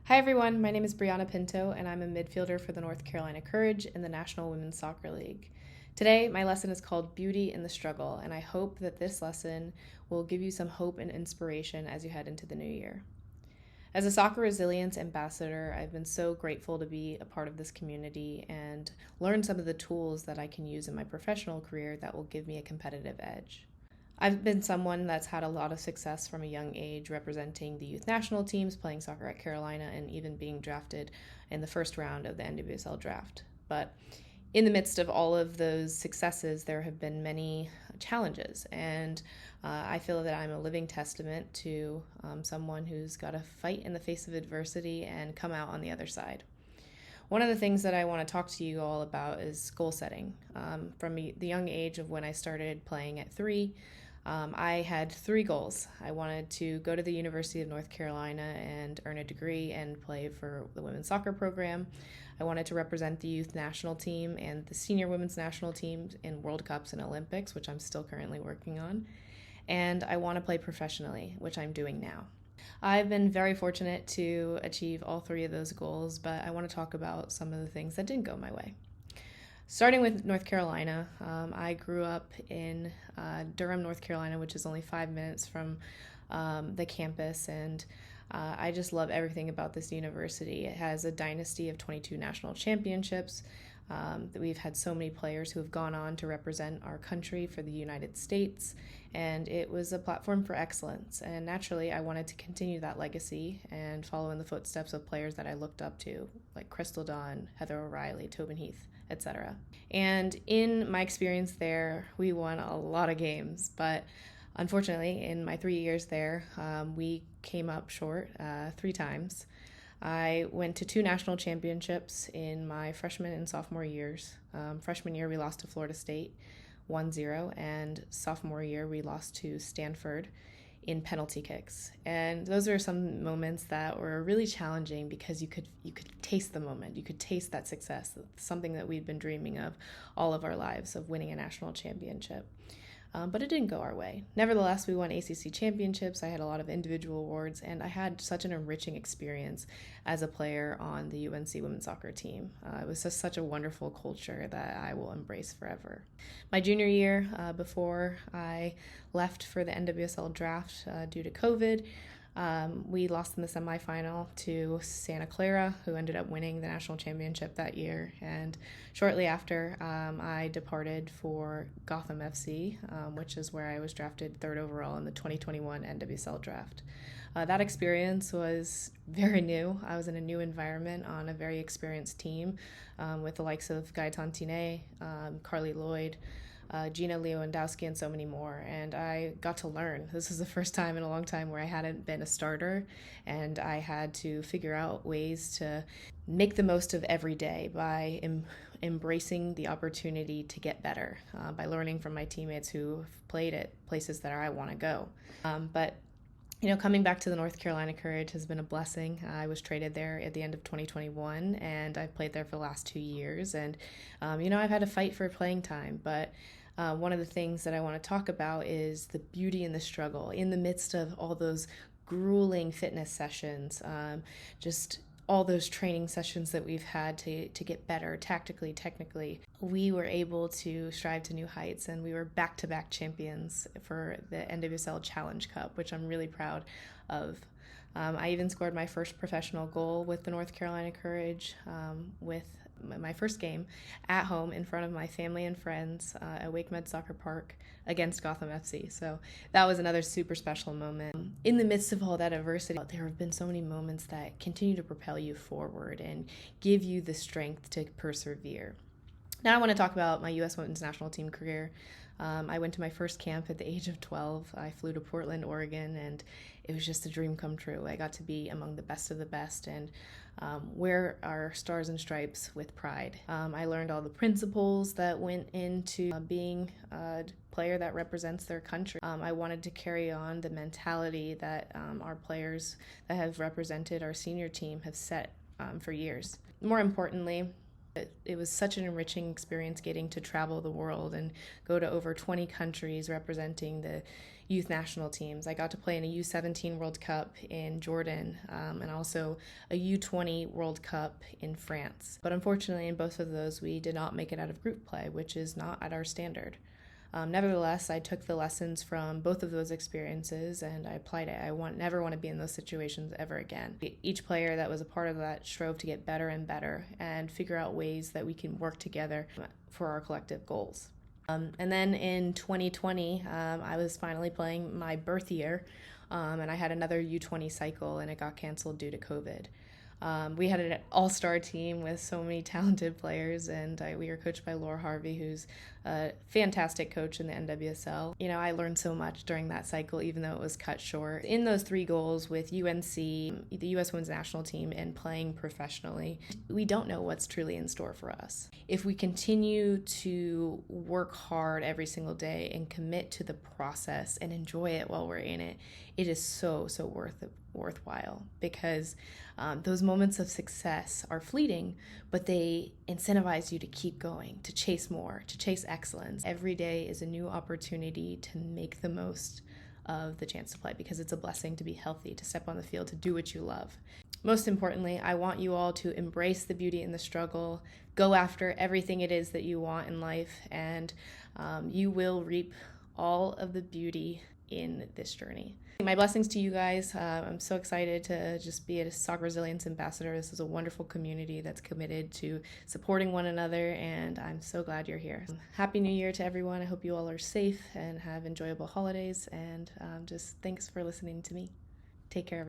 Hi everyone, my name is Brianna Pinto and I'm a midfielder for the North Carolina Courage in the National Women's Soccer League. Today, my lesson is called Beauty in the Struggle, and I hope that this lesson will give you some hope and inspiration as you head into the new year. As a soccer resilience ambassador, I've been so grateful to be a part of this community and learn some of the tools that I can use in my professional career that will give me a competitive edge. I've been someone that's had a lot of success from a young age representing the youth national teams, playing soccer at Carolina, and even being drafted in the first round of the NWSL draft. But in the midst of all of those successes, there have been many challenges, and I feel that I'm a living testament to someone who's got to fight in the face of adversity and come out on the other side. One of the things that I want to talk to you all about is goal setting. From the young age of when I started playing at 3, I had 3 goals. I wanted to go to the University of North Carolina and earn a degree and play for the women's soccer program. I wanted to represent the youth national team and the senior women's national teams in World Cups and Olympics, which I'm still currently working on. And I want to play professionally, which I'm doing now. I've been very fortunate to achieve all 3 of those goals, but I want to talk about some of the things that didn't go my way. Starting with North Carolina, I grew up in Durham, North Carolina, which is only 5 minutes from the campus, and I just love everything about this university. It has a dynasty of 22 national championships. We've had so many players who have gone on to represent our country for the United States, and it was a platform for excellence. And naturally, I wanted to continue that legacy and follow in the footsteps of players that I looked up to, like Crystal Dunn, Heather O'Reilly, Tobin Heath, etc. And in my experience there, we won a lot of games, but unfortunately, in my 3 years there, we came up short 3 times. I went to 2 national championships in my freshman and sophomore years. Freshman year, we lost to Florida State 1-0, and sophomore year, we lost to Stanford in penalty kicks. And those are some moments that were really challenging because you could taste the moment. You could taste that success, something that we've been dreaming of all of our lives, of winning a national championship. But it didn't go our way. Nevertheless, we won ACC championships. I had a lot of individual awards, and I had such an enriching experience as a player on the UNC women's soccer team. It was just such a wonderful culture that I will embrace forever. My junior year, before I left for the NWSL draft due to COVID, we lost in the semifinal to Santa Clara, who ended up winning the national championship that year. And shortly after, I departed for Gotham FC, which is where I was drafted 3rd overall in the 2021 NWSL draft. That experience was very new. I was in a new environment on a very experienced team with the likes of Guy Tontine, Carly Lloyd, Gina Lewandowski, and so many more. And I got to learn. This is the first time in a long time where I hadn't been a starter, and I had to figure out ways to make the most of every day by embracing the opportunity to get better, by learning from my teammates who have played at places that I want to go. But coming back to the North Carolina Courage has been a blessing. I was traded there at the end of 2021, and I've played there for the last 2 years. And, I've had to fight for playing time, but one of the things that I want to talk about is the beauty and the struggle in the midst of all those grueling fitness sessions, just all those training sessions that we've had to get better tactically, technically. We were able to strive to new heights, and we were back-to-back champions for the NWSL Challenge Cup, which I'm really proud of. I even scored my first professional goal with the North Carolina Courage with my first game at home in front of my family and friends at Wake Med Soccer Park against Gotham FC. So that was another super special moment. In the midst of all that adversity, there have been so many moments that continue to propel you forward and give you the strength to persevere. Now I want to talk about my U.S. Women's National Team career. I went to my first camp at the age of 12. I flew to Portland, Oregon, and it was just a dream come true. I got to be among the best of the best and wear our stars and stripes with pride. I learned all the principles that went into being a player that represents their country. I wanted to carry on the mentality that our players that have represented our senior team have set for years. More importantly, It was such an enriching experience getting to travel the world and go to over 20 countries representing the youth national teams. I got to play in a U17 World Cup in Jordan and also a U20 World Cup in France. But unfortunately, in both of those, we did not make it out of group play, which is not at our standard. Nevertheless, I took the lessons from both of those experiences and I applied it. I never want to be in those situations ever again. Each player that was a part of that strove to get better and better and figure out ways that we can work together for our collective goals. And then in 2020, I was finally playing my birth year, and I had another U20 cycle, and it got canceled due to COVID. We had an all-star team with so many talented players, and we were coached by Laura Harvey, who's a fantastic coach in the NWSL. You know, I learned so much during that cycle, even though it was cut short. In those 3 goals with UNC, the U.S. Women's National Team, and playing professionally, we don't know what's truly in store for us. If we continue to work hard every single day and commit to the process and enjoy it while we're in it, it is so worthwhile, because those moments of success are fleeting, but they incentivize you to keep going, to chase more, to chase excellence. Every day is a new opportunity to make the most of the chance to play, because it's a blessing to be healthy, to step on the field, to do what you love. Most importantly, I want you all to embrace the beauty in the struggle, go after everything it is that you want in life, and you will reap all of the beauty in this journey. My blessings to you guys. I'm so excited to just be a soccer resilience ambassador. This is a wonderful community that's committed to supporting one another, and I'm so glad you're here. Happy New Year to everyone. I hope you all are safe and have enjoyable holidays, and just thanks for listening to me. Take care, everyone.